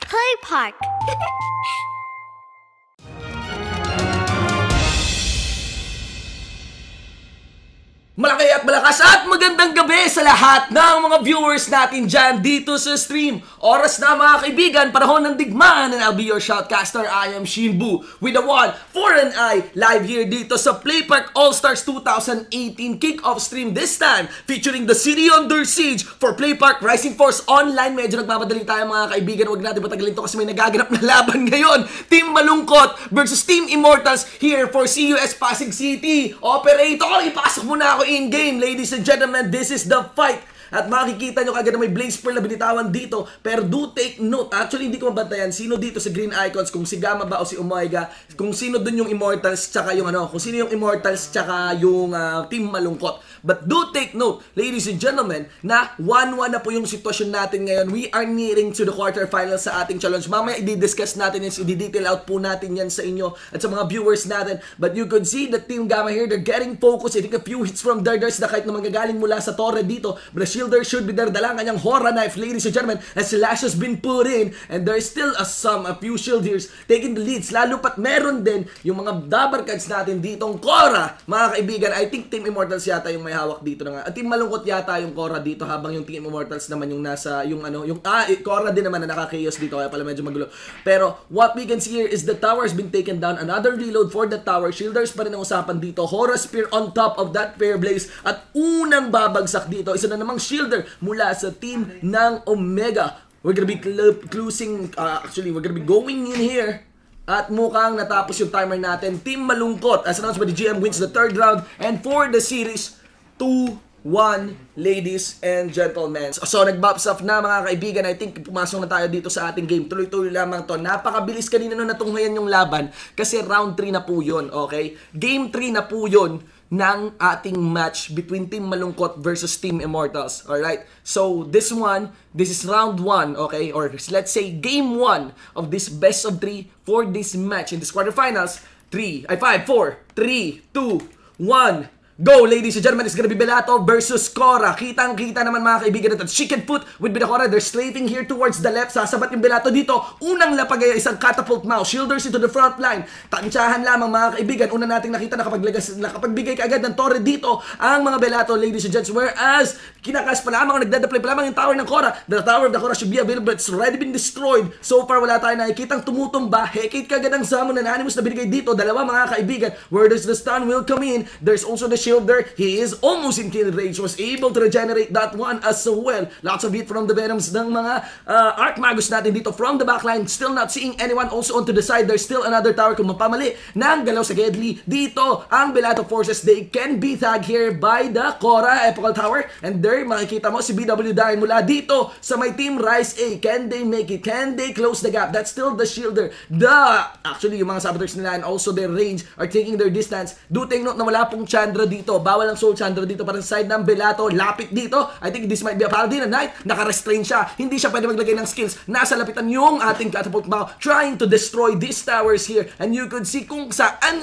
Play Park. Malaki at malakas at magandang gabi sa lahat ng mga viewers natin dyan dito sa stream. Oras na mga kaibigan, panahon ng digmaan, and I'll be your shoutcaster. I am Shimbu with the one, for an eye, live here dito sa Play Park All-Stars 2018 kick-off stream this time, featuring the City Under Siege for Play Park Rising Force Online. Medyo nagmamadali tayo mga kaibigan, huwag natin patagalin to kasi may nagaganap na laban ngayon. Team Malungkot versus Team Immortals here for CUS Pasig City. Operator, ipasok mo na ako in-game, ladies and gentlemen. This is the fight. At makikita nyo kagad na may Blaze Pearl na binitawan dito. Pero do take note, actually hindi ko mabantayan sino dito sa green icons, kung si Gamma ba o si Omega, kung sino dun yung Immortals tsaka yung kung sino yung Immortals tsaka yung Team Malungkot. But do take note, ladies and gentlemen, na 1-1 na po yung sitwasyon natin ngayon. We are nearing to the quarterfinals sa ating challenge. Mamaya i-discuss natin yan, i-detail out po natin yan sa inyo at sa mga viewers natin. But you could see the Team Gamma here, they're getting focused. I think a few hits from there's na kahit na manggagaling mula sa torre dito. But the Shielder should be there. Dalang kanyang Hora Knife, ladies and gentlemen, as Slash has been put in. And there's still a few Shielders taking the leads. Lalo pat meron din yung mga double cards natin ditong Cora, mga kaibigan. I think Team Immortals yata yung may hawak dito na nga. At Team Malungkot yata yung Cora dito, habang yung Team Immortals naman yung nasa, Cora din naman na naka-chaos dito, kaya pala medyo magulo. Pero what we can see here is the tower has been taken down. Another reload for the tower. Shielders pa rin ang usapan dito. Hora Spear on top of that Fair Blaze. At unang babagsak dito, isa na namang Shielder mula sa team ng Omega. We're gonna be closing, actually we're gonna be going in here. At mukhang natapos yung timer natin. Team Malungkot, as announced by the GM, wins the third round. And for the series, 2-1, ladies and gentlemen. So nag-bops off na mga kaibigan. I think pumasok na tayo dito sa ating game. Tuloy-tuloy lamang to. Napakabilis kanina nung natunghayan yung laban kasi round 3 na po yun, okay? Game 3 na po yun ng ating match between Team Malungkot versus Team Immortals. Alright? So this is round 1, okay? Or let's say game 1 of this best of 3 for this match in this quarterfinals. 5, 4, 3, 2, 1. Go, ladies and gentlemen, it's gonna be Bellato versus Cora. Kitang-kita naman mga kaibigan natin. Chicken foot with Cora. They're slaving here towards the left. Sasabat yung Bellato dito. Unang lapag ay isang catapult mouse. Shielders into the front line. Tansyahan lamang mga kaibigan. Una nating nakita nakapagbigay kaagad ng torre dito ang mga Bellato, ladies and gents. Whereas, kinakas pa lamang, nagdadeploy pa lamang yung tower ng Cora. The tower of the Cora should be available. It's already been destroyed. So far, wala tayo nakikitang tumutumba. Hekit kaagad ang summon na Anonymous na binigay dito. Dalawa mga kaibigan. Where does the stun will come in? There's also the Shielder. He is almost in kill range. Was able to regenerate that one as well. Lots of hit from the Venoms ng mga Archmagus natin dito from the backline. Still not seeing anyone also onto the side. There's still another tower. Kung mapamali ng galaw sa Gedli dito, ang Bellato forces, they can be tagged here by the Cora Epochal Tower. And there, makikita mo si BW dahil mula dito sa may team Rise A. Can they make it? Can they close the gap? That's still the Shielder. Actually, yung mga saboteurs nila and also their range are taking their distance. Do take note na wala pong Chandra dito. Bawal ang Soul Chandra dito para sa side ng Bellato. Lapit dito. I think this might be a Paladin Knight. Naka-restrain siya. Hindi siya pwede maglagay ng skills. Nasa lapitan yung ating catapult bow trying to destroy these towers here. And you could see kung saan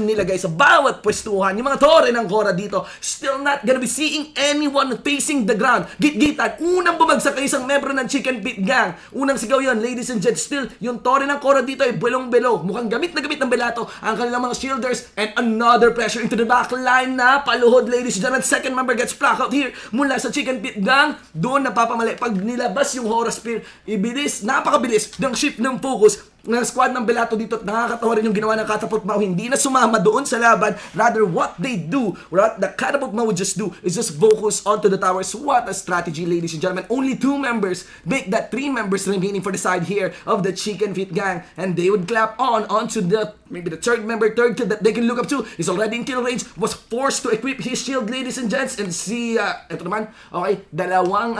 nilagay sa bawat pwestuhan. Yung mga torre ng Cora dito. Still not gonna be seeing anyone facing the ground. Git-gitan. Unang bumagsak ay isang membro ng Chicken Pit Gang. Unang sigaw yun, ladies and gents. Still, yung torre ng Cora dito ay belong-belo. Mukhang gamit na gamit ng Bellato ang kanilang mga shielders. And another pressure into the backline na paluhod, ladies and gentlemen. Second member gets plucked out here mula sa Chicken Pit Gang. Doon napapamali. Pag nilabas yung Hora Spear, ibilis, napakabilis ng shift ng focus ng squad ng Bellato dito. At nakakatawa rin yung ginawa ng Catapult Mao. Hindi na sumama doon sa laban. Rather, what they do, what the Catapult Mao would just do is just focus onto the towers. What a strategy, ladies and gentlemen. Only 2 members make that 3 members remaining for the side here of the Chicken Feet Gang. And they would clap onto the, maybe the third kill that they can look up to. Is already in kill range. Was forced to equip his shield, ladies and gents. And si, ito naman, okay, dalawang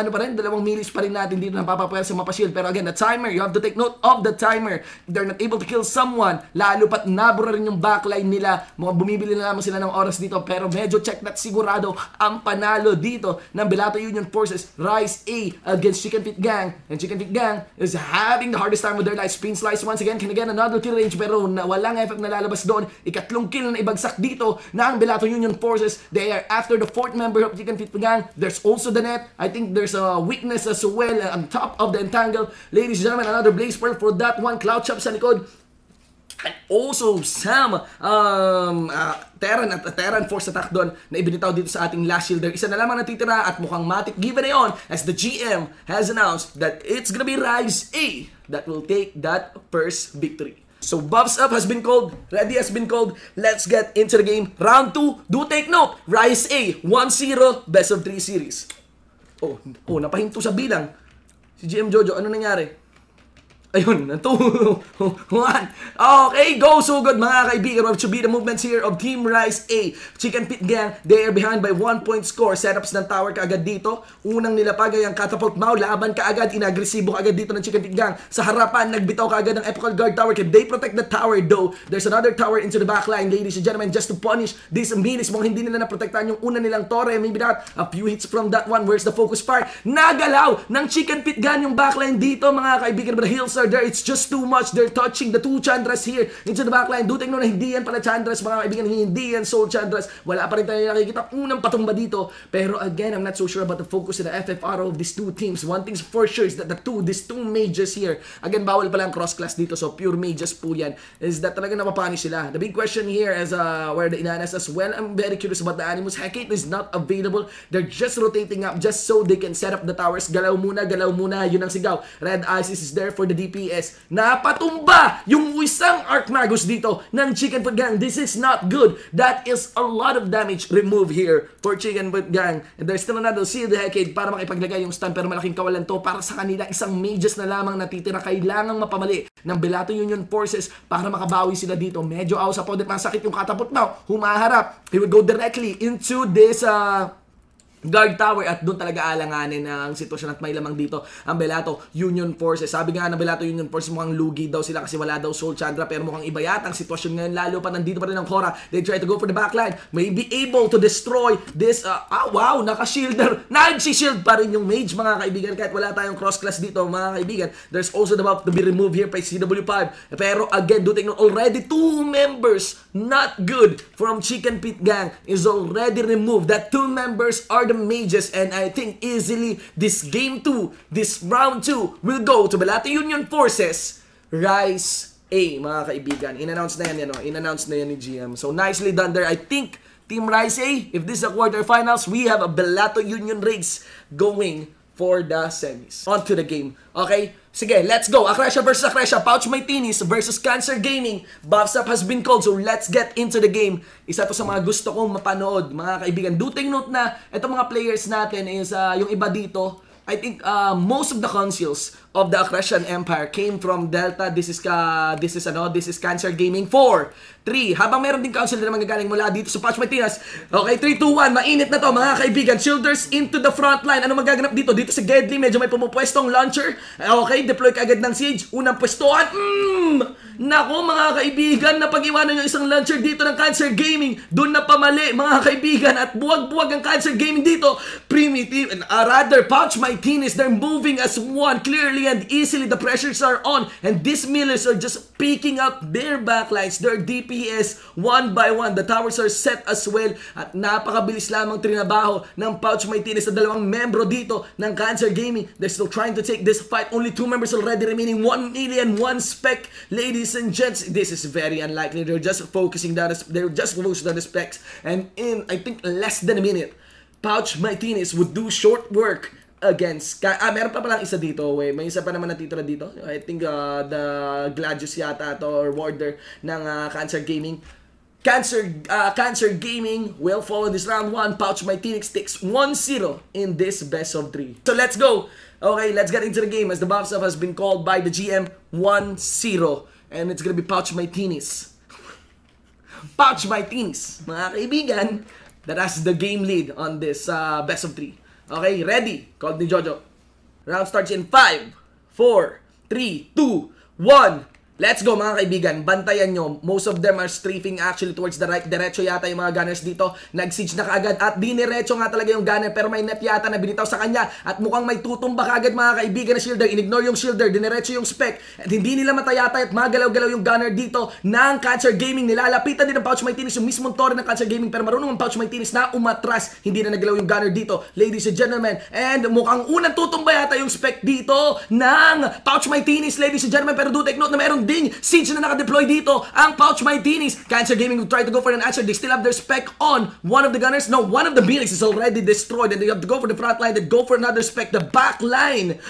milis pa rin natin dito na papapayal sa mapashield. Pero again, the timer, you have to take note of the timer. they're not able to kill someone, lalo pat nabura rin yung backline nila, mga bumibili na lamang sila ng oras dito, pero medyo check that sigurado ang panalo dito ng Bellato Union Forces. Rise A against Chicken Feet Gang, and Chicken Feet Gang is having the hardest time with their life. Spin slice once again, can again another kill range, pero walang effect na lalabas doon. Ikatlong kill na ibagsak dito ng Bellato Union Forces. They are after the fourth member of Chicken Feet Gang. There's also the net. I think there's a weakness as well on top of the entangle. Ladies and gentlemen, another blaze pearl for that one. Cloud chop sa likod. And also some Terran force attack doon na ibinitaw dito sa ating last shielder. Isa na lamang natitira at mukhang matik giveaway on as the GM has announced that it's gonna be Rise A that will take that first victory. So buffs up has been called, ready has been called. Let's get into the game. Round 2, do take note. Rise A 1-0 best of 3 series. Oh, napahinto sa bilang. Si GM Jojo, ano nangyari? Ayun, 2-1. Okay, go. So good, mga kaibigan. What should be the movements here of Team Rise A. Chicken Pit Gang, they are behind by 1-point score. Setups ng tower kaagad dito. Unang nilapagay ang catapult mouse. Laban kaagad, inagresibo kaagad dito ng Chicken Pit Gang. Sa harapan, nagbitaw kaagad ng epical guard tower. Can they protect the tower though? There's another tower into the backline, ladies and gentlemen, just to punish this minis. Mukhang hindi nila naprotektahan yung una nilang torre. Maybe not a few hits from that one. Where's the focus part? Nagalaw ng Chicken Pit Gang yung backline dito, mga kaibigan. But the hills are there. It's just too much. They're touching the two Chandras here into the backline. Duting no na hindi yan pala Chandras, mga kaibigan. Hindi yan Soul Chandras. Wala pa rin tayo nakikita unang patumba dito. Pero again, I'm not so sure about the focus and the FFR of these two teams. One thing's for sure is that these two mages here, again, bawal pala ang cross-class dito. So pure mages po yan. Is that talaga napapanish sila. The big question here is where the Inanas as well. I'm very curious about the Animus. Hecate is not available. They're just rotating up just so they can set up the towers. Galaw muna. Yun ang sigaw. Red Isis is there for the DPS. Napatumba yung isang Archmagus dito ng Chicken Foot Gang. This is not good. That is a lot of damage removed here for Chicken Foot Gang. And there's still another Seal the Hecade para makipaglagay yung stun, pero malaking kawalan to para sa kanila. Isang mages na lamang natitira. Kailangang mapamali ng Bellato Union Forces para makabawi sila dito. Medyo sa podet, masakit yung catapult now. Humaharap. He would go directly into this guard tower at doon talaga alanganin ang sitwasyon at may lamang dito ang Bellato Union Forces. Sabi nga ng Bellato Union Forces, mukhang lugi daw sila kasi wala daw Soul Chandra, pero mukhang iba yata ang sitwasyon ngayon, lalo pa nandito pa rin ang Khora. They try to go for the backline, may be able to destroy this wow, naka-shielder, nag-shield pa rin yung mage, mga kaibigan, kahit wala tayong cross-class dito, mga kaibigan. There's also the buff to be removed here by CW5, pero again, do take note, already 2 members not good from Chicken Pit Gang is already removed. That 2 members are the mages, and I think easily this game 2, this round 2 will go to Bellato Union Forces Rise A, mga kaibigan. In-announce na yan, in-announce na yan ni GM. So nicely done there. I think Team Rise A, if this is a quarterfinals, we have a Bellato Union race going for the semis. On to the game. Okay? Sige, let's go. Akresha versus Akresha. Pouch Martinis versus Cancer Gaming. Buffs up has been called, so let's get into the game. Isa to sa mga gusto kong mapanood, mga kaibigan. Do take note na itong mga players natin is yung iba dito, I think most of the consuls of the Akresian Empire came from Delta. This is Cancer Gaming 4, 3. Habang meron din council na magagaling mula dito sa Pouch Martinez. Okay, 3, 2, 1. Mainit na to, mga kaibigan. Shielders into the front line. Ano magaganap dito? Dito sa Gedli, medyo may pumupwestong launcher. Okay, deploy kaagad ng siege. Unang pwestuhan. Nako, mga kaibigan, napag-iwanan yung isang launcher dito ng Cancer Gaming. Doon na pamali, mga kaibigan. At buwag-buwag ang Cancer Gaming dito. Primitive, rather, Pouch Martinez, they're moving as one clearly and easily. The pressures are on, and these millers are just picking up their backlines, their DPS one by one. The towers are set as well, at napakabilis lamang trinabaho ng Pouch Martinez sa dalawang membro dito ng Cancer Gaming. They're still trying to take this fight. Only 2 members already remaining. 1 million, 1 spec, ladies and gents. This is very unlikely. They're just focusing on the specs, and in I think less than a minute, Pouch Martinez would do short work against meron pa palang isa dito, may isa pa naman natitira dito. I think the Gladius yata to, or Warder ng Cancer Gaming. Cancer Gaming will follow this round 1. Pouch Martinez takes 1-0 in this best of 3. So let's go. Okay, let's get into the game as the buff stuff has been called by the GM. 1-0, and it's gonna be Pouch Martinez. Pouch Martinez, mga kaibigan, that has the game lead on this best of 3. Okay, ready? Called ni Jojo. Round starts in 5, 4, 3, 2, 1. Let's go mga kaibigan, bantayan nyo. Most of them are strafing actually towards the right. Diretso yata yung mga gunners dito. Nag-siege na kaagad at diniretso nga talaga yung gunner, pero may net yata na binitaw sa kanya at mukhang may tutumba kaagad mga kaibigan na shielder. Inignore yung shielder, diniretso yung spec at hindi nila matayatay at magalaw-galaw yung gunner dito ng Cancer Gaming. Nilalapitan din ng Pouch Martinez yung mismong tore ng Cancer Gaming, pero marunong ang Pouch Martinez na umatras. Hindi na nagalaw yung gunner dito, ladies and gentlemen. And mukhang unang tutumba yata yung spec dito ng Pouch Martinez, ladies and gentlemen, pero do take note na meron ding siege na nakadeploy dito ang Pouch Martinez. Cancer Gaming will try to go for an answer. They still have their spec on one of the gunners. No, one of the buildings is already destroyed and they have to go for the front line. They go for another spec. The back line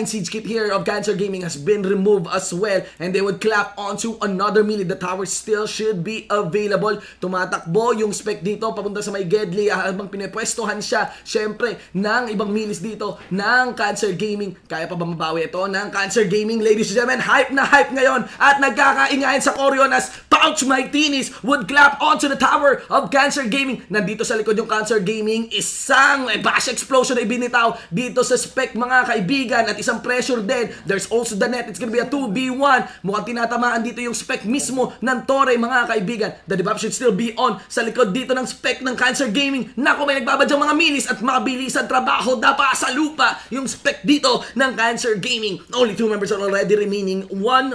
siege kit here of Cancer Gaming has been removed as well, and they would clap onto another melee. The tower still should be available. Tumatakbo yung spec dito papunta sa may Gedli habang pinepwestohan siya syempre ng ibang milies dito ng Cancer Gaming. Kaya pa ba mabawi ito ng Cancer Gaming, ladies and gentlemen? Hype na hype ngayon at nagkakaingayan sa Orion as Pouch Martinez would clap onto the tower of Cancer Gaming. Nandito sa likod yung Cancer Gaming, isang bash explosion na ibinitaw dito sa spec mga kaibigan at isang pressure din. There's also the net. It's gonna be a 2v1. Mukhang tinatamaan dito yung spec mismo ng Torre mga kaibigan. The debuff should still be on sa likod dito ng spec ng Cancer Gaming. Nako, may nagbabadyang mga milis at mabilis ang trabaho. Dapa sa lupa yung spec dito ng Cancer Gaming. Only 2 members are already remaining. One,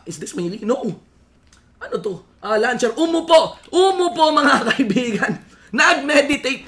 is this melee? No. Ano to? Launcher. Umupo mga kaibigan. Nag-meditate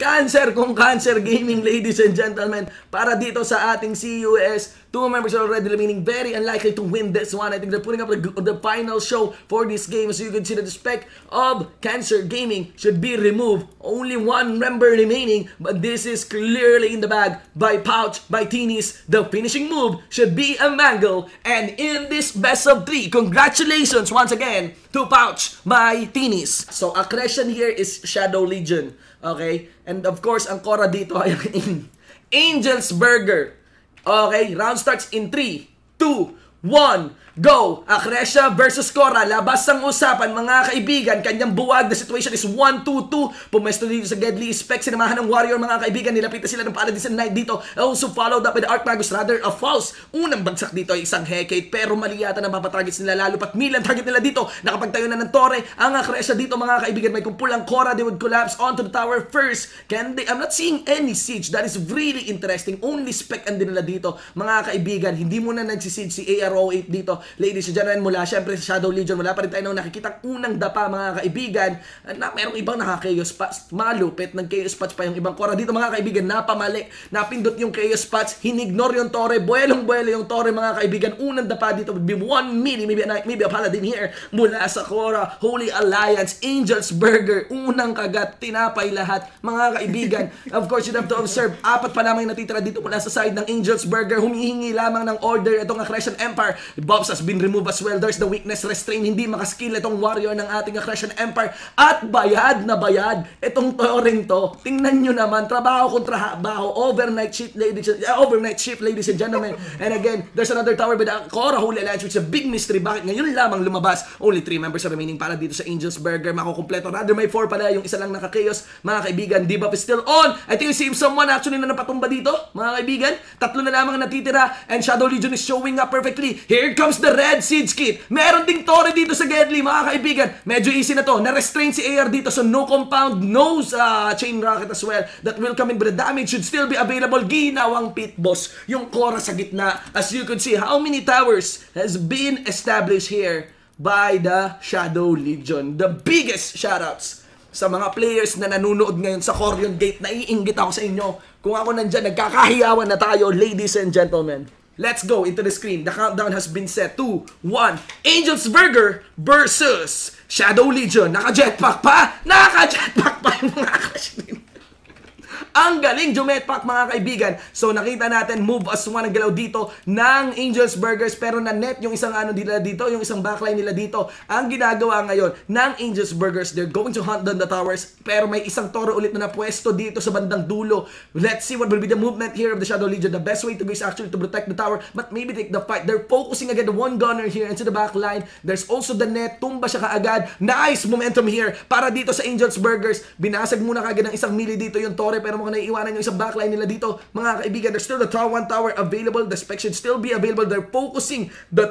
Cancer kung Cancer Gaming, ladies and gentlemen, para dito sa ating CUS. 2 members are already remaining, very unlikely to win this one. I think they're putting up the final show for this game. So you can see that the spec of Cancer Gaming should be removed. Only 1 member remaining, but this is clearly in the bag by Pouch Martinez. The finishing move should be a mangle. And in this best of 3, congratulations once again to Pouch Martinez. So accretion here is Shadow Legion. Okay? And of course, ang Cora dito ay Angel's Burger. Okay, round starts in 3, 2, 1, go! Akresha versus Cora. Labas ang usapan mga kaibigan. Kanyang buwag. The situation is 1-2-2. Pumesto dito sa Gedli Spec. Sinamahan ng Warrior mga kaibigan. Nilapitan sila ng Paladins and Knight dito. Also followed up by the Archmagus. Rather a false. Unang bagsak dito ay isang Hecate. Pero mali yata ng papatargets nila. Lalo pat milan target nila dito. Nakapagtayo na ng Torre. Ang Akresha dito mga kaibigan. May kumpulang Cora. They would collapse onto the tower first. I'm not seeing any siege. That is really interesting. Only Spec and din nila dito mga kaibigan. Hindi muna nagsisiege si AR08 dito. Ladies and gentlemen, mula syempre sa Shadow Legion, wala pa rin tayo nakikita unang dapa mga kaibigan na merong ibang naka-chaos spots. Malupit, nag-chaos spots pa yung ibang Cora dito mga kaibigan. Napamali, napindot yung chaos spots, hinignore yung Torre, buwelong-buwelo yung Torre mga kaibigan. Unang dapa dito would be 1 mili, maybe a Paladin here mula sa Cora. Holy Alliance, Angel's Burger, unang kagat, tinapay lahat mga kaibigan. Of course, you have to observe, 4 pa lamang natitira dito mula sa side ng Angel's Burger. Humihingi lamang ng order itong Accretion Empire. Bobs has been removed as well. There's the weakness restraint. Hindi makaskill itong warrior ng ating Accretion Empire. At bayad na bayad itong Toreng to. Tingnan nyo naman, trabaho kontra trabaho. Overnight shift, ladies and gentlemen. And again, there's another tower by the Cora Holy Alliance, which is a big mystery. Bakit ngayon lamang lumabas? Only 3 members are remaining para dito sa Angel's Burger. Makukumpleto. Rather may 4 pala. Yung isa lang naka-chaos. Mga kaibigan, debuff is still on. I think you see someone actually na napatumba dito. Mga kaibigan, 3 na lamang natitira. And Shadow Legion is showing up perfectly. Here comes the Red Siege Kit. Meron ding Torre dito sa Gedli, mga kaibigan. Medyo easy na to. Na-restrain si AR dito, so no compound, no chain rocket as well. That will come in, but the damage should still be available. Ginawang pit boss yung Cora sa gitna. As you can see, how many towers has been established here by the Shadow Legion. The biggest shoutouts sa mga players na nanonood ngayon sa Corion Gate. Naiinggit ako sa inyo. Kung ako nandyan, nagkakahiyawan na tayo, ladies and gentlemen. Let's go into the screen. The countdown has been set. 2, 1. Angel's Burger versus Shadow Legion. Naka-jetpack pa! Naka-jetpack pa yung mga kashin. Ang galing Jumetpack mga kaibigan. So nakita natin move as one ang galaw dito ng Angel's Burgers, pero na-net yung isang ano nila dito, yung isang backline nila dito. Ang ginagawa ngayon ng Angel's Burgers, they're going to hunt down the towers, pero may isang toro ulit na napwesto dito sa bandang dulo. Let's see what will be the movement here of the Shadow Legion. The best way to go is actually to protect the tower, but maybe take the fight. They're focusing again the one gunner here into the backline. There's also the net. Tumba siya kaagad. Nice momentum here para dito sa Angel's Burgers. Binasag muna kaagad ng isang melee dito yung tore, pero mukhang naiiwanan yung isang backline nila dito. Mga kaibigan, there's still the tower 1 tower available. The spec should still be available. They're focusing the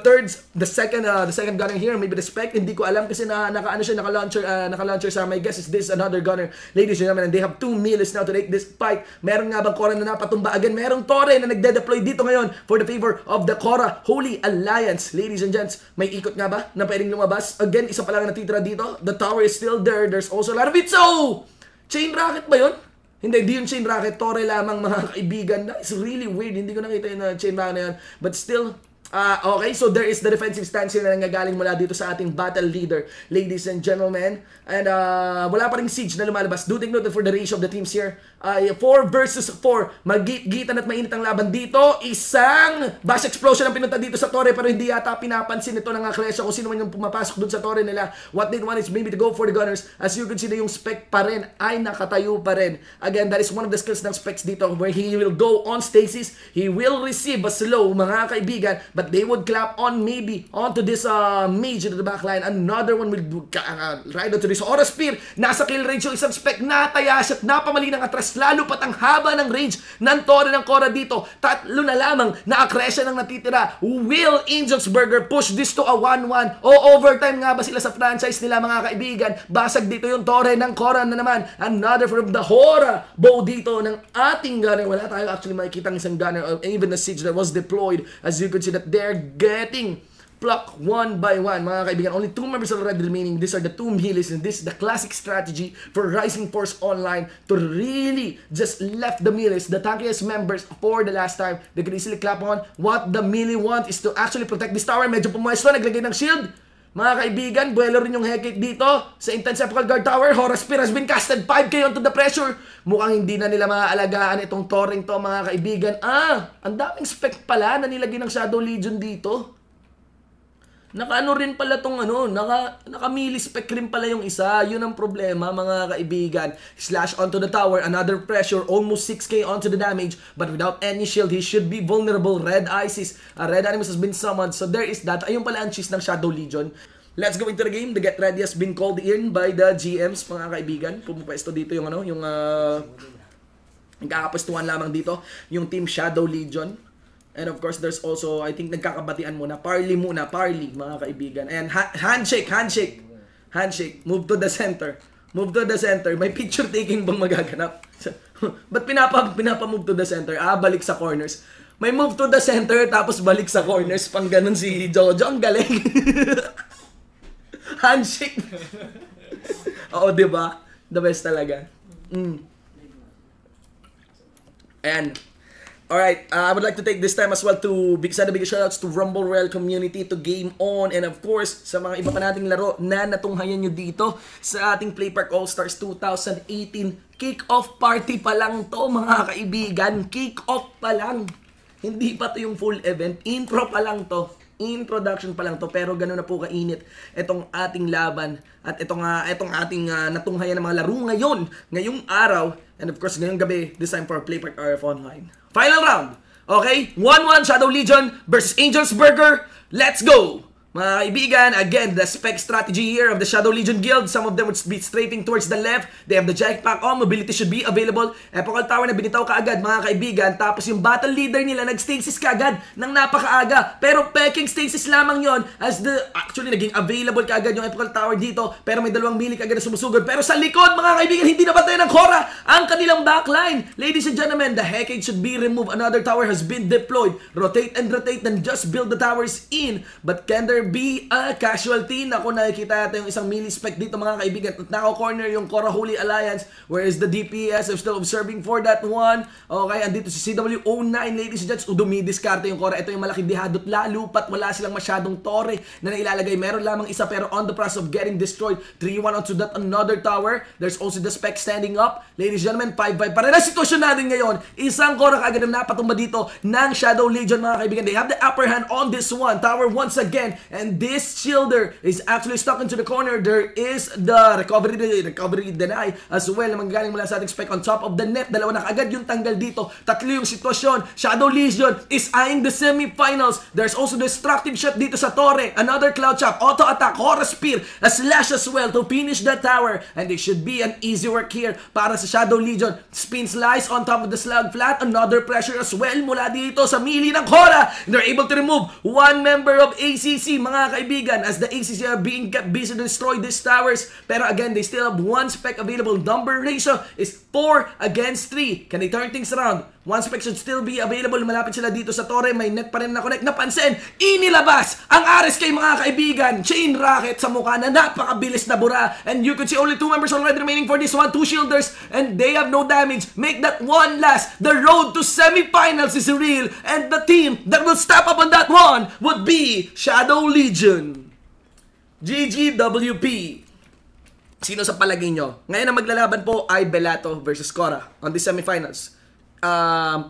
second gunner here. Maybe the spec, hindi ko alam kasi naka-launcher sa my guess is this another gunner. Ladies and gentlemen, and they have 2 milis now to take this fight. Meron nga bang Cora na napatumba again? Merong Torre na nagde-deploy dito ngayon for the favor of the Cora Holy Alliance. Ladies and gents, may ikot nga ba na pwedeng lumabas? Again, isa pa lang natitira dito. The tower is still there. There's also a lot of it. So, chain rocket ba yun? Hindi yung chain rocket. Torre lamang mga kaibigan. It's really weird. Hindi ko nakita yung chain rocket na yan. But still, okay, so there is the defensive stance here na nanggagaling mula dito sa ating battle leader, ladies and gentlemen. And wala pa rin siege na lumalabas. Do take note for the ratio of the teams here. 4 versus 4. Magigitan at mainit ang laban dito. Isang bash explosion ang pinunta dito sa torre, pero hindi yata pinapansin ito ng Akresya kung sino man yung pumapasok dun sa torre nila. What they want is maybe to go for the gunners. As you can see na yung spec pa rin ay nakatayo pa rin. Again, that is one of the skills ng specs dito where he will go on stasis. He will receive a slow, mga kaibigan, but they would clap on maybe onto this mage into the backline. Another one will ride onto this Aura Spear. Nasa kill range yung isang spec, nataya siya at napamali ng atras. Lalo pat ang haba ng range ng torre ng Cora dito. Tatlo na lamang na Akresya nang natitira. Will Angelsberger push this to a 1-1? O overtime nga ba sila sa franchise nila, mga kaibigan? Basag dito yung torre ng Cora na naman. Another from the Hora bow dito ng ating gunner. Wala tayo actually makikita ng isang gunner. Even the siege that was deployed. As you can see that they're getting pluck one by one, mga kaibigan. Only 2 members are already remaining. These are the 2 milis, and this is the classic strategy for Rising Force Online to really just left the milis, the tankiest members for the last time. They can easily clap on. What the melee want is to actually protect this tower. Medyo pumuesto, naglagay ng shield. Mga kaibigan, buwelo rin yung Hecate dito sa Intense Epical Guard Tower. Horror Spear has been casted. 5k onto the pressure. Mukhang hindi na nila maaalagaan itong torrent to, mga kaibigan. Ang daming spec pala na nilagay ng Shadow Legion dito. Naka-ano rin pala tong naka-mili-spec rin pala yung isa. Yun ang problema, mga kaibigan. Slash onto the tower, another pressure, almost 6k onto the damage, but without any shield, he should be vulnerable. Red Isis, Red Animus has been summoned, so there is that. Ayun pala ang cheese ng Shadow Legion. Let's go into the game. The get ready has been called in by the GMs, mga kaibigan. Pumupwesto dito yung nagkakapustuhan lamang dito, yung Team Shadow Legion. And of course, there's also, I think, nagkakabatian muna. Parley, mga kaibigan. And handshake. Move to the center. May picture taking bang magaganap? Ba't pinapa-move to the center? Balik sa corners. May move to the center, tapos balik sa corners. Pang ganun si Jojo. Ang galing. Handshake. Oo, diba? The best talaga. And alright, I would like to take this time as well to send a big shoutouts to Rumble Royale community, to Game On, and of course, sa mga iba pa nating laro na natunghayan nyo dito sa ating Play Park All-Stars 2018. Kick-off party pa lang to, mga kaibigan. Kick-off pa lang. Hindi pa to yung full event. Intro pa lang to. Introduction pa lang to, pero gano'n na po kainit itong ating laban at itong ating natunghayan ng mga laro ngayong araw, and of course ngayong gabi, this time for Play Park RF Online. Final round, okay? 1-1 Shadow Legion versus Angelsberger. Let's go! Mga kaibigan, again, the spec strategy here of the Shadow Legion Guild. Some of them would be strafing towards the left. They have the jetpack on. Mobility should be available. Epical Tower na binitaw kaagad, mga kaibigan. Tapos yung battle leader nila, nag-stasis kaagad ng napakaaga. Pero peking stasis lamang yon as actually, naging available kaagad yung Epical Tower dito. Pero may 2 mili kaagad na sumusugod. Pero sa likod, mga kaibigan, hindi nabatay ng Cora ang kanilang backline. Ladies and gentlemen, the Hecate should be removed. Another tower has been deployed. Rotate and rotate, then just build the towers in. But can there be a casualty? Naku, nakikita natin yung isang mili-spec dito, mga kaibigan. At nako-corner yung Cora Holy Alliance. Where is the DPS? I'm still observing for that one. Okay, andito si CW09, ladies and gents. Dumidiskarte yung Cora. Ito yung malaking dihadot. Lalo pat wala silang masyadong torre na nailalagay. Meron lamang isa pero on the process of getting destroyed. 3-1 onto that another tower. There's also the spec standing up. Ladies and gentlemen, 5-5 pa rin ang sitwasyon natin ngayon. Isang Cora kaagad na napatumba dito ng Shadow Legion, mga kaibigan. They have the upper hand on this one. Tower once again. And this shielder is actually stuck into the corner. There is the recovery deny as well na manggagaling mula sa ating spec on top of the net. Dalawa na kaagad yung tanggal dito. Tatlo yung sitwasyon. Shadow Legion is eyeing the semifinals. There's also destructive shot dito sa torre. Another cloud chop. Auto attack. Horus Spear. A slash as well to finish the tower. And it should be an easy work here para sa Shadow Legion. Spin slice on top of the slug flat. Another pressure as well mula dito sa melee ng Korra. They're able to remove one member of ACC, mga kaibigan, as the ACC are being kept busy to destroy these towers. Pero again, they still have one spec available. Number ratio is 4 against 3. Can they turn things around? One spec should still be available. Malapit sila dito sa torre. May net pa rin na connect. Napansin, inilabas ang RSK, mga kaibigan. Chain rocket sa mukha na napakabilis na bura. And you could see only 2 members already remaining for this one. 2 shielders. And they have no damage. Make that one last. The road to semifinals is real. And the team that will step up on that one would be Shadow Legion. GGWP. Sino sa palagay nyo? Ngayon ang maglalaban po ay Bellato versus Korra on the semifinals.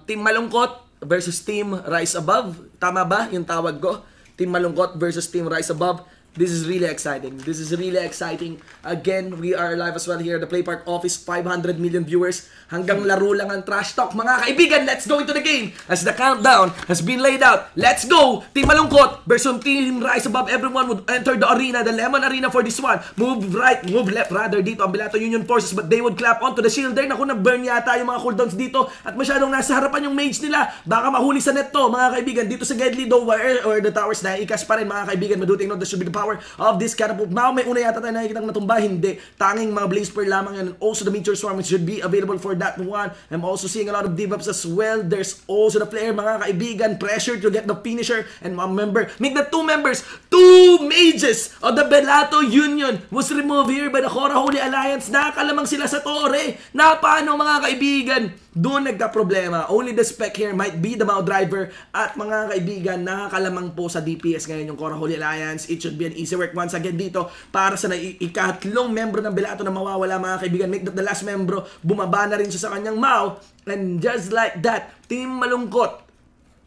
Team Malungkot versus Team Rise Above. Tama ba yung tawag ko? Team Malungkot versus Team Rise Above. This is really exciting. This is really exciting. Again, we are live as well here at the Play Park office. 500 million viewers. Hanggang laro lang ang trash talk. Mga kaibigan, let's go into the game. As the countdown has been laid out. Let's go! Team Malungkot versus Team Rise Above. Everyone would enter the arena, the Lemon Arena for this one. Move right, move left rather dito ang Bellato Union Forces. But they would clap onto the shielder. Naku, nag-burn yata yung mga cooldowns dito. At masyadong nasa harapan yung mage nila. Baka mahuli sa net to, mga kaibigan. Dito sa Gedli though, or the towers na ikas pa rin, mga kaibigan. Maduting note, that should be the power of this catapult. Now, may una yata tayo nakikitang natumba. Hindi. Tanging mga Blaze Pearl lamang yan. And also the Meteor Swarm, which should be available for that one. I'm also seeing a lot of debuffs as well. There's also the player, mga kaibigan. Pressure to get the finisher. And remember, make the 2 members, 2 mages of the Bellato Union was removed here by the Korra Holy Alliance. Nakalamang sila sa torre. Na paano, mga kaibigan? Doon nagka-problema. Only the spec here might be the Mao driver. At mga kaibigan, nakakalamang po sa DPS ngayon yung Korra Holy Alliance. It should be an easy work once again dito para sa ikatlong membro ng Bellato na mawawala, mga kaibigan. Make that the last membro. Bumaba na rin siya sa kanyang Mao. And just like that, Team Malungkot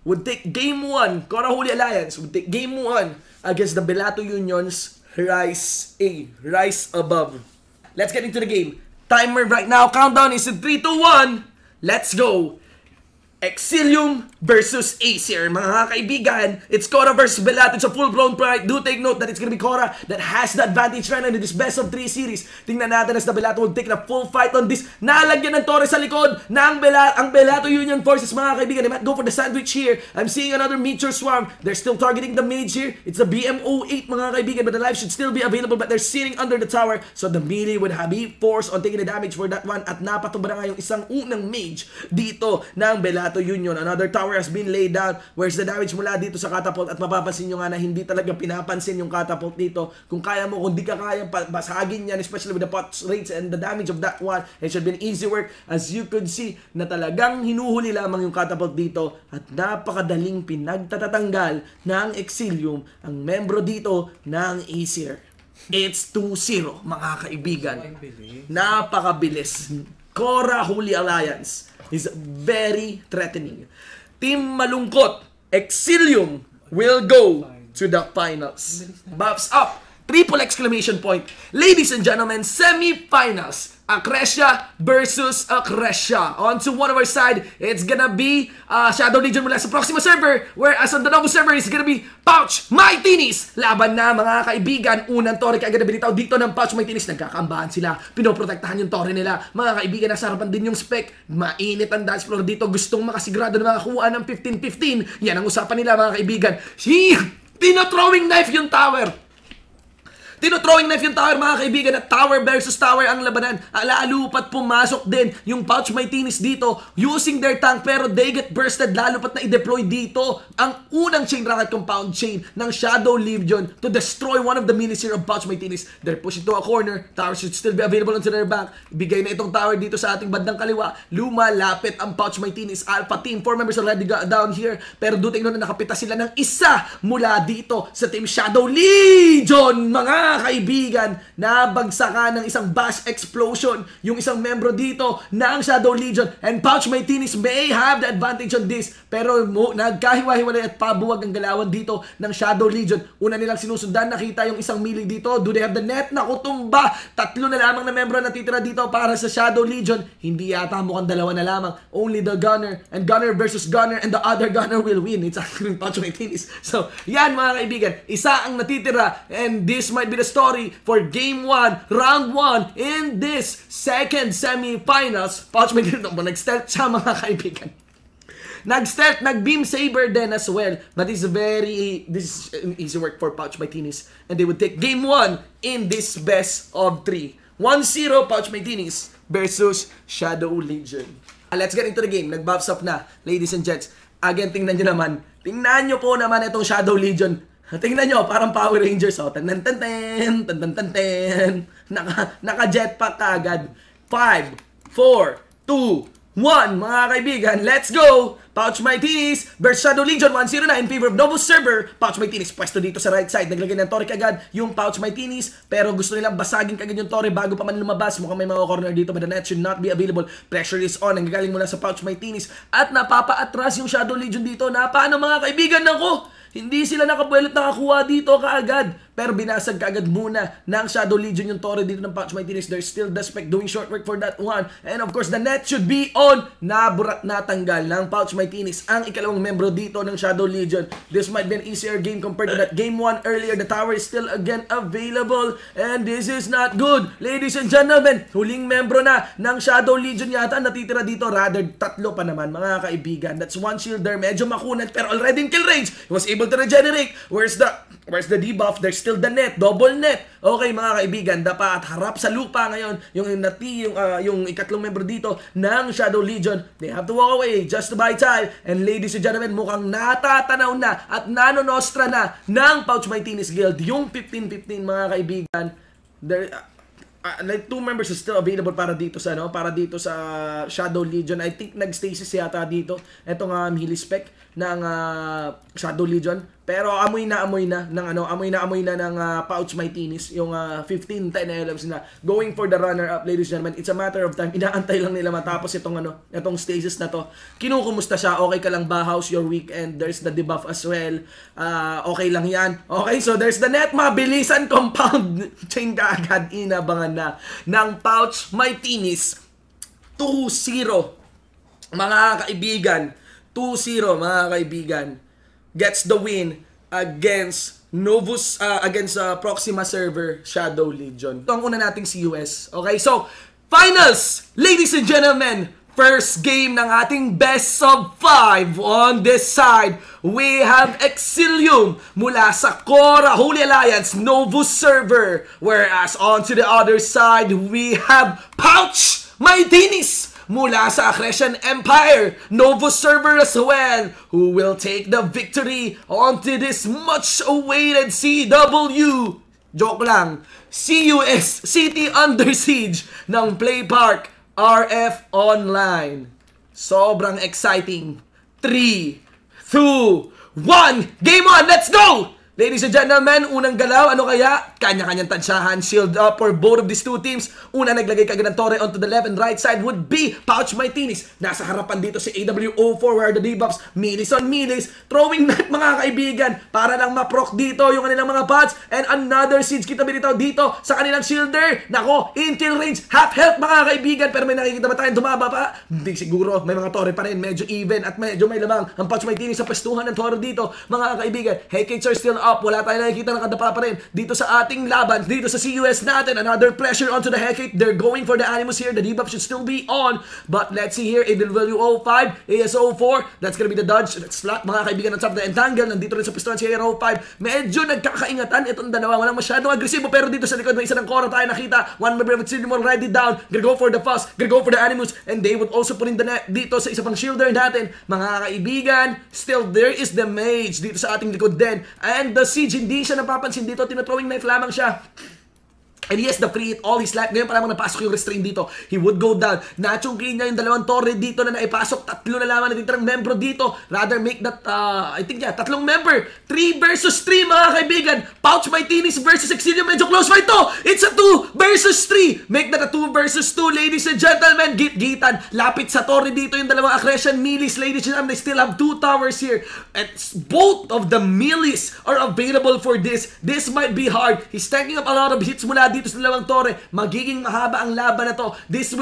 would take game 1. Korra Holy Alliance would take game 1 against the Bellato Union's Rise Above. Let's get into the game. Timer right now. Countdown is in 3, 2, 1. Let's go! Exilium versus Acer, mga kaibigan. It's Korra versus Bellato. It's a full-blown fight. Do take note that it's gonna be Korra that has the advantage right now in this best of 3 series. Tingnan natin as the Bellato will take the full fight on this. Nalagyan ng torre sa likod ng ang Bellato Union Forces, mga kaibigan. They might go for the sandwich here. I'm seeing another Meteor Swarm. They're still targeting the mage here. It's a BMO8, mga kaibigan, but the life should still be available, but they're sitting under the tower. So the melee would be forced on taking the damage for that one. At napatumba na nga yung isang unang mage dito ng Bellato Union. Another tower has been laid down. Where's the damage mula dito sa catapult? At mapapansin nyo nga na hindi talaga pinapansin yung catapult dito. Kung kaya mo, kung di ka kaya, basagin yan, especially with the pot rates and the damage of that one. It should be an easy work. As you could see, na talagang hinuhuli lamang yung catapult dito. At napakadaling pinagtatatanggal ng Exilium ang membro dito ng Acer. It's 2-0, mga kaibigan. Napakabilis. Korra Holy Alliance is very threatening. Team Malungkot, Exilium will go to the finals. Buffs up! Triple exclamation point. Ladies and gentlemen, semi-finals. Akresha versus Akresha. On to one of our side, it's gonna be Shadow Legion mula sa Proxima server. Whereas on the Novo server, it's gonna be Pouch Maitinis. Laban na, mga kaibigan. Unang torre kagad na binitaw dito ng Pouch Maitinis. Nagkakambahan sila. Pinoprotektahan yung torre nila. Mga kaibigan, nasa harapan din yung spec. Mainit ang dance floor dito. Gustong makasigurado na makakuha ng 15-15. Yan ang usapan nila, mga kaibigan. Tino-throwing knife yung tower. Tino-throwing knife yung tower, mga kaibigan, at tower versus tower ang labanan. Lalo pat pumasok din yung Pouch Maitinis dito using their tank, pero they get bursted. Lalo pat na i-deploy dito ang unang chain rocket compound chain ng Shadow Legion to destroy one of the minis here of Pouch Maitinis. They're pushing to a corner. Tower should still be available onto their back. Ibigay na itong tower dito sa ating bandang kaliwa. Lumalapit ang Pouch Maitinis Alpha Team. 4 members already down here, pero duting na nakapita sila ng isa mula dito sa Team Shadow Legion, mga mga kaibigan, nabagsakan ng isang bash explosion yung isang membro dito ng Shadow Legion, and Pouch Martinez may have the advantage on this, pero nagkahiwa-hiwalay at pabuwag ang galawan dito ng Shadow Legion. Una nilang sinusundan, nakita yung isang melee dito. Do they have the net? Naku, tumba! Tatlo na lamang na membro natitira dito para sa Shadow Legion. Hindi yata, mukhang dalawa na lamang. Only the Gunner, and Gunner versus Gunner, and the other Gunner will win. It's actually Pouch Martinez. So, yan mga kaibigan, isa ang natitira, and this might be the story for Game 1, Round 1 in this second semifinals. Pouch Martinez, nag-stealth siya mga kaibigan. Nag-stealth, nag-beam saber din as well. But this is easy work for Pouch Martinez. And they would take Game 1 in this best of 3. 1-0 Pouch Martinez versus Shadow Legion. Let's get into the game. Nag-buffs up na, ladies and gents. Again, tingnan nyo naman. Tingnan nyo po naman itong Shadow Legion. Tingnan nyo, parang Power Rangers. Oh. Naka-jetpack ka agad. 5, 4, 2, 1, mga kaibigan, let's go! Pouch Martinez versus Shadow Legion, 1-0 na in favor of Novus Server. Pouch Martinez, pwesto dito sa right side. Naglagay ng Torre kagad yung Pouch Martinez, pero gusto nilang basagin kagad yung Torre bago pa man lumabas. Mukhang may mga corner dito, but the net should not be available. Pressure is on, nanggagaling mula sa Pouch Martinez. At napapa-atras yung Shadow Legion dito. Na paano mga kaibigan? Nako! Hindi sila nakabuelot nakakuha dito kaagad. Pero binasag kaagad muna ng Shadow Legion yung Torre dito ng Pouch Martinez. There's still the spec doing short work for that one. And of course, the net should be on. Naburat natanggal ng Pouch Martinez ang ikalawang membro dito ng Shadow Legion. This might be an easier game compared to that Game 1 earlier. The tower is still again available. And this is not good. Ladies and gentlemen, huling membro na ng Shadow Legion yata natitira dito. Rather, tatlo pa naman mga kaibigan. That's one shield there. Medyo makunat pero already in kill range. He was able to regenerate. Where's the debuff? There's still the net, double net. Okay mga kaibigan, dapat harap sa lupa ngayon yung ikatlong member dito ng Shadow Legion. They have to walk away just to buy time. And ladies and gentlemen, mukhang natatanaw na at nanonostra na ng Pouch Martinez Guild yung 15-15 mga kaibigan. There like 2 members is still available para dito sa Shadow Legion. I think nag-stasis yata dito. Ito nga melee spec ng Shadow Legion. Pero amoy na ng Pouch Martinez yung 15-10 LMs na going for the runner up, ladies and gentlemen. It's a matter of time. Inaantay lang nila matapos itong stasis na to. Kinukumusta siya? Okay ka lang ba? How's your weekend? There's the debuff as well. Okay lang yan. Okay, so there's the net. Mabilisan compound chain kaagad. Inabangan na ng Pouch Martinez. 2-0 mga kaibigan. 2-0 mga kaibigan. Gets the win against Proxima Server Shadow Legion. Ito ang una nating CUS. Okay, so finals, ladies and gentlemen. First game ng ating best of 5 on this side. We have Exilium mula sa Cora Holy Alliance Novus Server. Whereas on to the other side, we have Pouch Martinez mula sa Accretion Empire, Novus Server as well, who will take the victory onto this much-awaited CW. Joke lang. CUS, City Under Siege ng Play Park RF Online. Sobrang exciting. 3, 2, 1, Game on! Let's go! Ladies and gentlemen, unang galaw, ano kaya? Kanya-kanyang tansyahan, shield up for both of these two teams. Una, naglagay kagad ng Torre onto the left and right side would be Pouch Martinez. Nasa harapan dito si AW04 where the debuffs, millies on millies, throwing net mga kaibigan para lang ma-proc dito yung kanilang mga bots. And another siege kita binitaw dito sa kanilang shielder. Nako, in kill range, half health mga kaibigan. Pero may nakikita ba tayong dumaba pa? Hindi siguro, may mga Torre pa rin, medyo even at medyo may lamang ang Pouch Martinez sa pwestuhan ng Torre dito mga kaibigan. Hekates are still up. Wala tayong nakikita nakadapa pa rin dito sa ating laban, dito sa CUS natin. Another pressure onto the Hecate. They're going for the Animus here. The debuff should still be on. But let's see here, AW05, AS04. That's gonna be the dodge. That's flat mga kaibigan on top of the entangle. Nandito rin sa pistuan si AR05. Medyo nagkakaingatan itong dalawa. Walang masyadong agresibo pero dito sa likod may isa ng Cora tayo nakita. One member of Exilium already down. Gonna go for the fuss. Gonna go for the Animus. And they would also put in the net dito sa isa pang shielder natin. Mga kaibigan, still there is the mage dito sa ating likod din. And the siege, hindi siya napapansin dito. Tinathrowing knife lamang siya. And he has the free hit all his life. Ngayon pa lamang napasok yung restrain dito. He would go down. Nachungkin niya yung dalawang Torre dito na naipasok. Tatlo na lamang natitirang membro dito. Rather make that, I think tatlong member. 3 versus 3 mga kaibigan. Pouch Martinez versus Exilio. Medyo close fight to. It's a 2 versus 3. Make that a 2 versus 2, ladies and gentlemen. Git-gitan. Lapit sa torre dito yung dalawang aggression melis, ladies and gentlemen. They still have 2 towers here. And both of the melis are available for this. This might be hard. He's stacking up a lot of hits mula dito sa dalawang torre. Magiging mahaba ang laban na to. This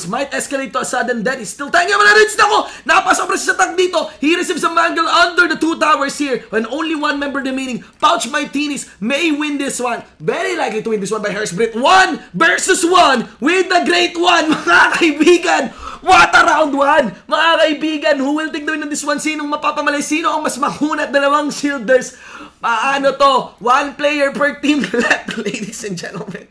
might escalate to a sudden death. He's still tanking up na rin. Nako! Napasobra sa attack dito. He receives a mangle under the 2 towers here. When only one member remaining. Pouch Martinez may win this one. Very likely to win this one by Hairsplit. 1 versus 1 with the great one. Mga kaibigan, what a round 1. Mga kaibigan, who will take the win on this one? Sinong mapapamalay? Sino ang mas mahunat? Dalawang shielders. Paano to? 1 player per team left, ladies and gentlemen.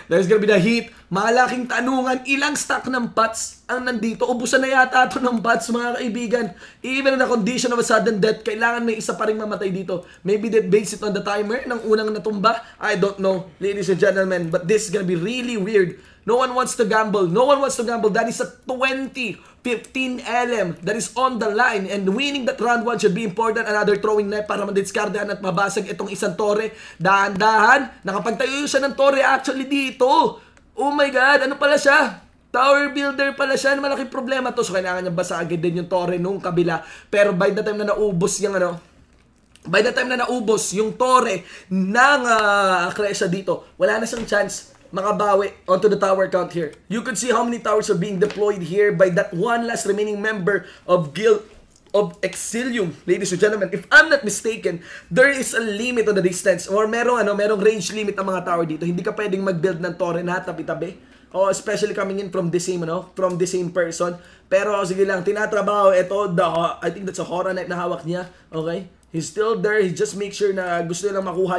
There's gonna be the heat. Malaking tanungan, ilang stack ng pots ang nandito? Ubusan na yata ito ng pots, mga kaibigan. Even in the condition of a sudden death, kailangan may isa pa rin mamatay dito. Maybe they base it on the timer ng unang natumba. I don't know, ladies and gentlemen. But this is gonna be really weird. No one wants to gamble. No one wants to gamble. That is a 20-15 LM that is on the line. And winning that round 1 should be important. Another throwing knife para madiskardahan at mabasag itong isang torre. Dahan-dahan. Nakapagtayo siya ng torre actually dito. Oh my God. Ano pala siya? Tower builder pala siya. Malaking problema to. So kailangan niya basagin din yung torre nung kabila. Pero by the time na naubos yung naubos yung torre ng Akresha dito, wala na siyang chance makabawi onto the tower count here. You could see how many towers are being deployed here by that one last remaining member of Guild of Exilium. Ladies and gentlemen, if I'm not mistaken, there is a limit on the distance or merong range limit ang mga tower dito. Hindi ka pwedeng mag-build ng torre na tabi-tabi. Oh, especially coming in from the same person. Pero sige lang, tinatrabaho ito, I think that's a horror knife na hawak niya. Okay? He's still there. He just make sure na gusto nilang makuha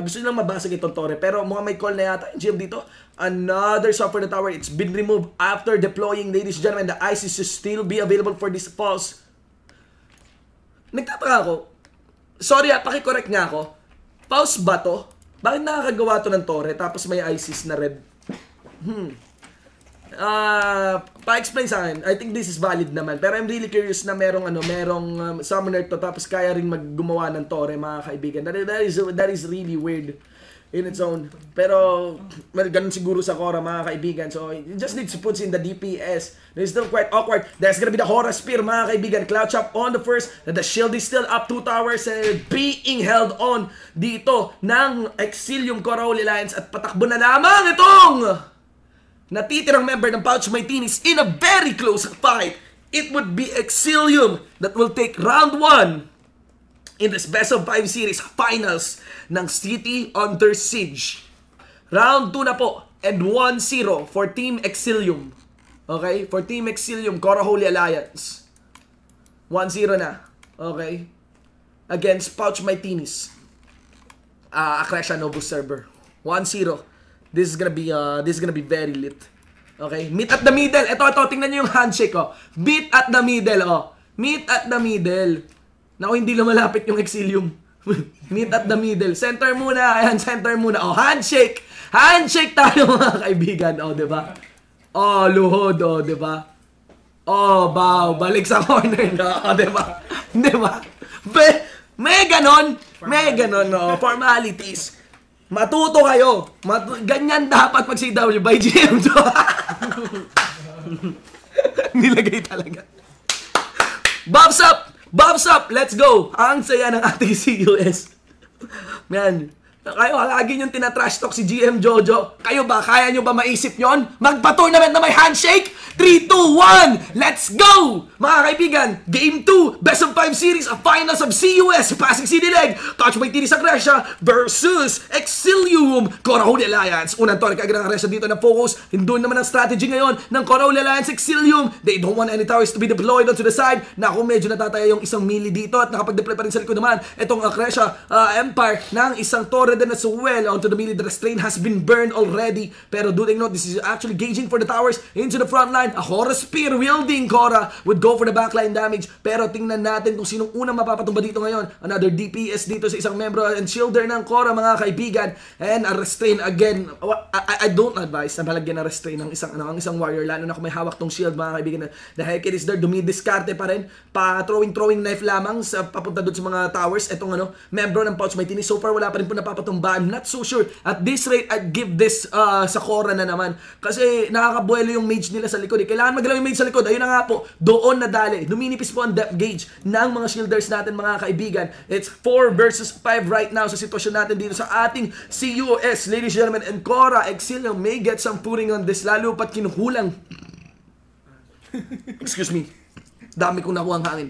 gusto nilang mabasag itong torre. Pero mukhang may call na yata yung GM dito. Another shot for the tower. It's been removed after deploying, ladies and gentlemen. The ice is to still be available for this pulse. Nagtataka ako. Sorry pakicorrect nga ako. Pulse ba to? Bakit nakakagawa to ng torre tapos may ISIS na red? Pa-explain sa akin. I think this is valid naman. Pero I'm really curious na merong SMNorth to tapos kaya rin maggumawa ng torre, mga kaibigan. That is really weird in its own. Pero well, ganun siguro sa Korra, mga kaibigan. So you just need to put in the DPS. It's still quite awkward. There's gonna be the Horror Spear, mga kaibigan. Cloud Chop on the first. The shield is still up 2 towers and being held on dito ng Exilium Korra Holy Alliance. At patakbo na lamang itong natitirang member ng Pouch Martinez in a very close fight. It would be Exilium that will take round 1 in this best of 5 series finals ng City Under Siege. Round 2 na po and 1-0 for Team Exilium. Okay? For Team Exilium, Korra Holy Alliance. 1-0 na. Okay? Against Pouch Martinez. Akresha Novus server. 1-0. This is gonna be very lit. Okay? Meet at the middle. Ito, tingnan niyo yung handshake, oh. Meet at the middle, oh. Meet at the middle. Naku, hindi lumalapit yung Exilium. Meet at the middle. Center muna. Ayan, center muna. Oh, handshake. Handshake tayo, mga kaibigan. Oh, diba? Oh, luhod, oh, diba? Oh, bow. Balik sa corner na. Oh, diba? Diba? May ganon. May ganon, oh. Formalities. Matuto kayo. Ganyan dapat pag CW by GM. Nilagay talaga. Bobs up! Bobs up! Let's go! Ang saya ng ating CUS. Man, kayo lagi niyong tinatrash talk si GM Jojo. Kayo ba? Kaya niyo ba maisip yon? Magpa-tournament na may handshake? 3, 2, 1! Let's go! Mga kaibigan, Game 2, Best of 5 Series, a finals of CUS, Pasig City Leg, Touch by Tini sa Akresha versus Exilium, Korra Holy Alliance. Unang torre kagad ng Akresha dito na focus. Doon naman ang strategy ngayon ng Korra Holy Alliance, Exilium. They don't want any towers to be deployed onto the side. Naku, medyo natataya yung isang melee dito at nakapag-deploy pa rin sa likod naman itong Akresha Empire ng isang torre Cora then as well onto the melee. The restraint has been burned already. Pero do take note, this is actually gauging for the towers into the front line. A Horus Spear wielding Cora would go for the backline damage. Pero tingnan natin kung sinong unang mapapatumba dito ngayon. Another DPS dito sa isang membro and shielder ng Cora, mga kaibigan. And a restraint again. I don't advise na malagyan na restraint ng isang warrior, lalo na kung may hawak tong shield, mga kaibigan. The heck it is there, dumidiskarte pa rin. Throwing knife lamang sa papunta doon sa mga towers. Etong membro ng Pouch Mighty so far wala pa rin po napapatumba. I'm not so sure. At this rate, I'd give this sa Cora na naman. Kasi nakakabuelo yung mage nila sa likod. Kailangan magalaw yung mage sa likod. Ayun na nga po, doon nadali. Luminipis po ang depth gauge ng mga shielders natin, mga kaibigan. It's 4 versus 5 right now sa sitwasyon natin dito sa ating CUS. Ladies and gentlemen, and Cora, Exilium may get some pudding on this. Lalo pat kinukulang. Excuse me. Dami kong nakuha ang hangin.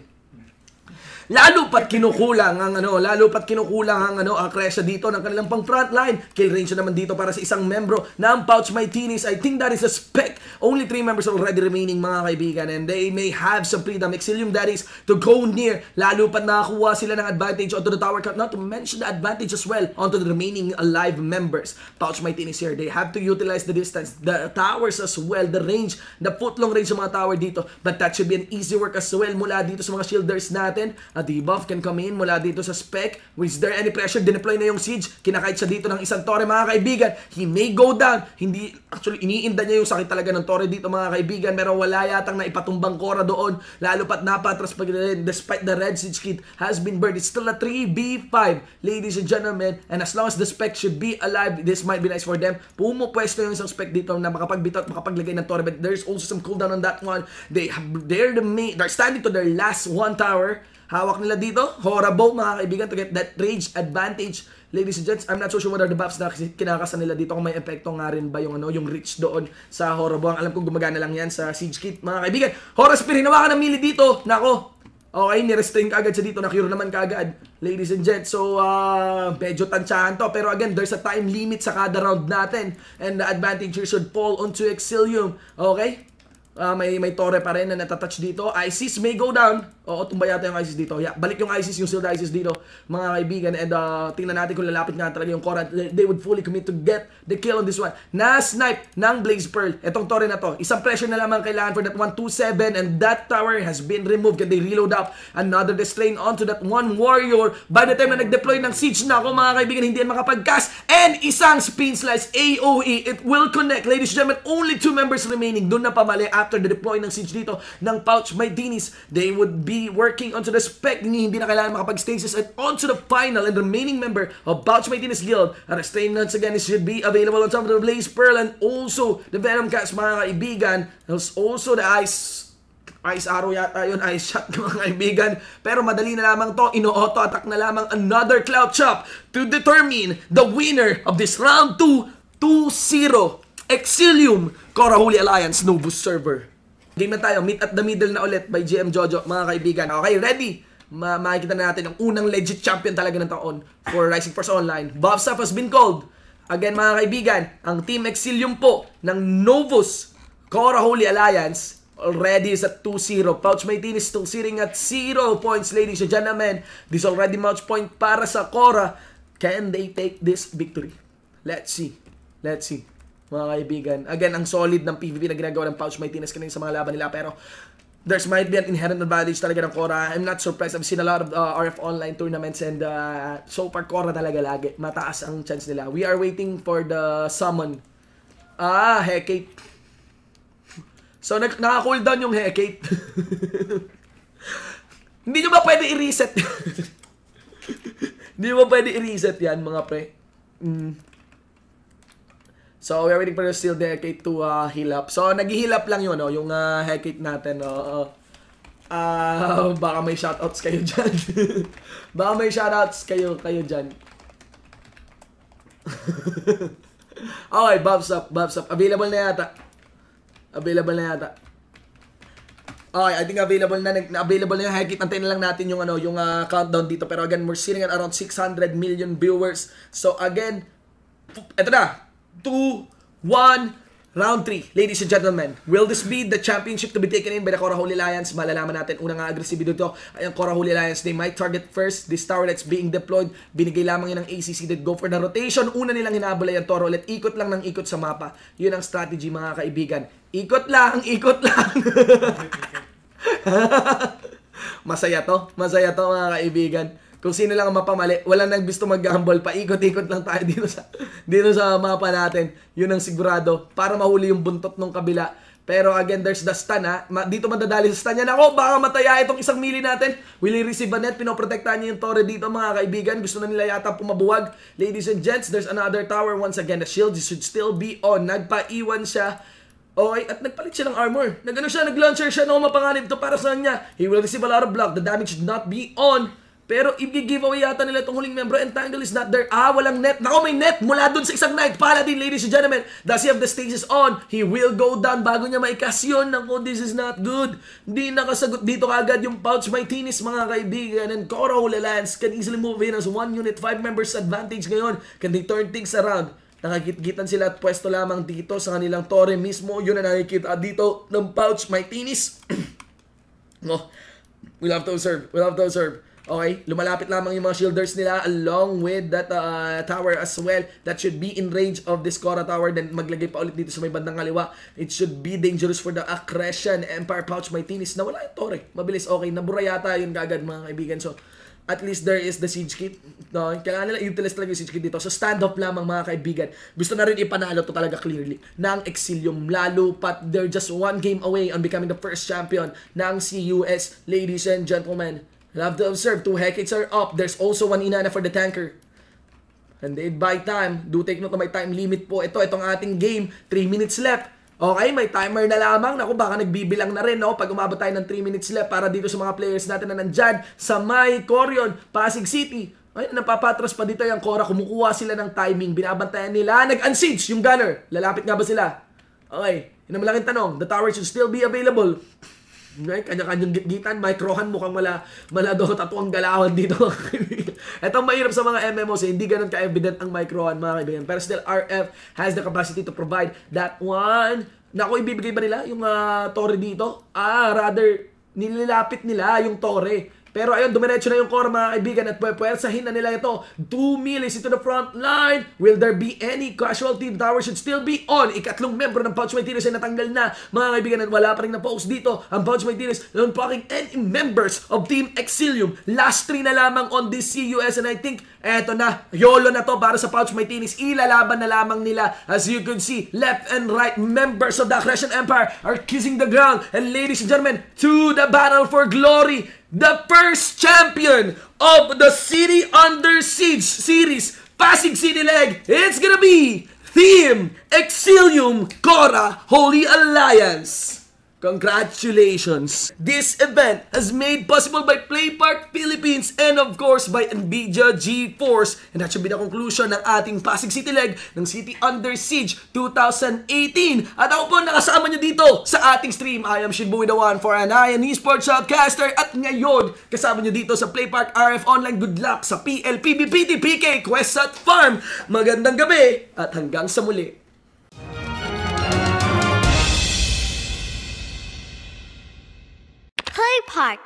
Lalo pat kinukulang ang ang Kresha dito ng kanilang pang frontline. Kill range naman dito para sa isang membro ng Pouch Mightinis. I think that is a spec. Only 3 members already remaining, mga kaibigan, and they may have some freedom. Exilium that is to go near. Lalo pat nakakuha sila ng advantage onto the tower count. Not to mention the advantage as well onto the remaining alive members. Pouch Mightinis here. They have to utilize the distance, the towers as well, the range, the footlong range ng mga tower dito. But that should be an easy work as well mula dito sa mga shielders natin. A debuff can come in mula dito sa spec. Is there any pressure? Dineploy na yung siege. Kinakait siya dito ng isang torre, mga kaibigan. He may go down. Hindi, actually, iniinda niya yung sakit talaga ng torre dito, mga kaibigan. Pero wala yatang naipatumbang Cora doon. Lalo pat napatras pa rin. Despite the red siege kit has been burned, it's still a 3v5, ladies and gentlemen. And as long as the spec should be alive, this might be nice for them. Pumupwesto yung isang spec dito na makapagbitot, makapaglagay ng torre. But there's also some cooldown on that one. They're standing to their last one tower. Hawak nila dito, horrible, mga kaibigan, to get that rage advantage. Ladies and gents, I'm not so sure what are the buffs na kinakasan nila dito, kung may epekto nga rin ba yung reach doon sa horrible. Ang alam kong gumagana lang yan sa siege kit, mga kaibigan. Horus Spear, hinawakan ng melee dito. Nako, okay, ni-restrain ka agad siya dito, na-cure naman ka agad, ladies and gents. So, medyo tansyahan to. Pero again, there's a time limit sa kada round natin. And the advantage here should fall onto Exilium. Okay? May torre pa rin na natatouch dito. ISIS may go down. Oo, tumba yata yung ISIS dito. Yeah, balik yung ISIS, yung Shield ISIS dito, mga kaibigan. And tingnan natin kung lalapit nga talaga yung Cora. They would fully commit to get the kill on this one. Na-snipe ng Blaze Pearl. Etong torre na to. Isang pressure na lamang kailangan for that 127. And that tower has been removed. Can they reload up? Another restrain onto that one warrior. By the time na nag-deploy ng siege na ako, mga kaibigan, hindi yan makapag-cast. And isang spin slice AOE. It will connect. Ladies and gentlemen, only 2 members remaining. Doon na pamali after the deploy ng siege dito ng Pouch Mightinis. They would be working onto the spec. Hindi na kailangan makapag-stasis and onto the final and remaining member of Pouch Mightinis Guild. A restraint once again should be available on top of the Blaze Pearl and also the Venom Cast, mga kaibigan. There's also the Ice Arrow yata yun, Ice Shot, mga kaibigan. Pero madali na lamang to, ino-auto attack na lamang another Cloud Chop to determine the winner of this round 2, 2-0. Exilium, Cora Holy Alliance, Novus server. Game na tayo, meet at the middle na ulit by GM Jojo, mga kaibigan. Okay, ready? Makikita na natin ang unang legit champion talaga ng taon for Rising Force Online. Buff Staff has been called. Again, mga kaibigan, ang Team Exilium po ng Novus Cora Holy Alliance already is at 2-0. Pouch Mightinis still sitting at 0 points, ladies and gentlemen. This already match point para sa Cora. Can they take this victory? Let's see. Let's see, mga kaibigan. Again, ang solid ng PvP na ginagawa ng Pouch Mightinis kanina sa mga laban nila. Pero there's might be an inherent advantage talaga ng Cora. I'm not surprised. I've seen a lot of RF online tournaments and so far Cora talaga lagi. Mataas ang chance nila. We are waiting for the summon. Hecate. So, naka-cooldown yung Hecate. Hindi nyo ba pwede i-reset? Hindi nyo ba pwede i-reset yan, mga pre? So, we're waiting for the Steel Hecate to heal up. So, nag-heal up lang yun, yung Hecate natin. Baka may shoutouts kayo dyan. Baka may shoutouts kayo dyan. Okay, Bobs up. Available na yata. Okay, I think available na yung Hecate. Antayin na lang natin yung countdown dito. Pero again, we're sitting at around 600 million viewers. So again, eto na. 2, 1, Round 3, ladies and gentlemen. Will this be the championship to be taken in by the Cora Holy Lions? Malalaman natin. Unang agresibo dito ay ang Cora Holy Lions. They might target first this tower that's being deployed. Binigay lamang yun ng ACC that go for the rotation. Una nilang hinabol ay ang Toro ulit. Ikot lang ng ikot sa mapa. Yun ang strategy, mga kaibigan. Ikot lang, ikot lang. Masaya to, mga kaibigan. Kung sino lang ang mapamali, wala nang gusto mag-gamble, paikot-ikot lang tayo dito sa mapa natin. Yun ang sigurado para mahuli yung buntot ng kabila. Pero again, there's the stun ha. Dito madadali sa stun yan. Ako, baka mataya itong isang mili natin. Will he receive a net? Pinoprotektahan niya yung Torre dito, mga kaibigan. Gusto na nila yata pumabuwag. Ladies and gents, there's another tower. Once again, the shield should still be on. Nagpaiwan siya. Okay, at nagpalit siya ng armor. Nag-launcher siya, no, mapanganib to para sa kanya. He will receive a lot of block. The damage should not be on. Pero i-giveaway yata nila itong huling membro. Entangle is not there. Walang net. Nako, may net mula dun sa isang knight. Paladin, ladies and gentlemen. Does he have the stages on? He will go down bago niya maikas yun. Nako, this is not good. Hindi nakasagot dito kagad yung Pouch Martinez, mga kaibigan. And Cora Holy Lions can easily move in as 1 unit, 5 members advantage ngayon. Can they turn things around? Nakikita sila at pwesto lamang dito sa kanilang Torre mismo. Yun na nakikita dito ng Pouch Martinez. No, we'll have to observe. Okay, lumalapit lamang yung mga shielders nila along with that tower as well. That should be in range of this Cora tower. Then maglagay pa ulit dito sa may bandang kaliwa. It should be dangerous for the Accretion Empire. Pouch Martinez. Nawala yung Torre. Mabilis, okay. Nabura yata yun kagad, mga kaibigan. So, at least there is the siege kit. No, kailangan nila utilize talaga yung siege kit dito. So, stand up lamang, mga kaibigan. Gusto na rin ipanalo to talaga clearly ng Exilium. Lalo pat they're just 1 game away on becoming the first champion ng CUS. Ladies and gentlemen, you'll have to observe, 2 Hecades are up. There's also 1 Inanna for the tanker. And they buy time. Do take note na may time limit po. Itong ating game. 3 minutes left. Okay, may timer na lamang. Naku, baka nagbibilang na rin, no? Pag umabot tayo ng 3 minutes left para dito sa mga players natin na nandyan sa may Corion, Pasig City. Ay, napapatras pa dito yung Cora. Kumukuha sila ng timing. Binabantayan nila. Nag-unsiege yung gunner. Lalapit nga ba sila? Okay, yun ang malaking tanong. The tower should still be available. Okay, kanya-kanyang gitan, microhan, mukhang maladot at ang galawan dito. Itong mahirap sa mga MMOs, hindi ganun ka-evident ang microhan, mga kaibigan. Pero still, RF has the capacity to provide that one. Naku, ibibigay ba nila yung Torre dito? Rather, nililapit nila yung Torre. Pero ayun, dumiretso na yung Cora, mga kaibigan, at pwersahin na nila ito. 2 milis into the front line. Will there be any casualty? The tower should still be on. Ikatlong membro ng Pouch Martinez ay natanggal na, mga kaibigan, at wala pa rin na-post dito ang Pouch Martinez. Non-blocking any members of Team Exilium. Last 3 na lamang on this CUS, and I think eto na, YOLO na to para sa Pouch Martinez. Ilalaban na lamang nila. As you can see, left and right members of the Accretion Empire are kissing the ground. And ladies and gentlemen, to the battle for glory. The first champion of the City Under Siege series, Pasig City leg, it's gonna be Team Exilium Cora Holy Alliance. Congratulations! This event is made possible by PlayPark Philippines and of course by NVIDIA GeForce. And that should be the conclusion ng ating Pasig City leg ng City Under Siege 2018. At ako po nakasama nyo dito sa ating stream. I am Shibu with the one for an eye and esports shoutcaster. At ngayon, kasama nyo dito sa PlayPark RF Online. Good luck sa PL, PBPT, PK, Quest at Farm. Magandang gabi at hanggang sa muli. Play Park.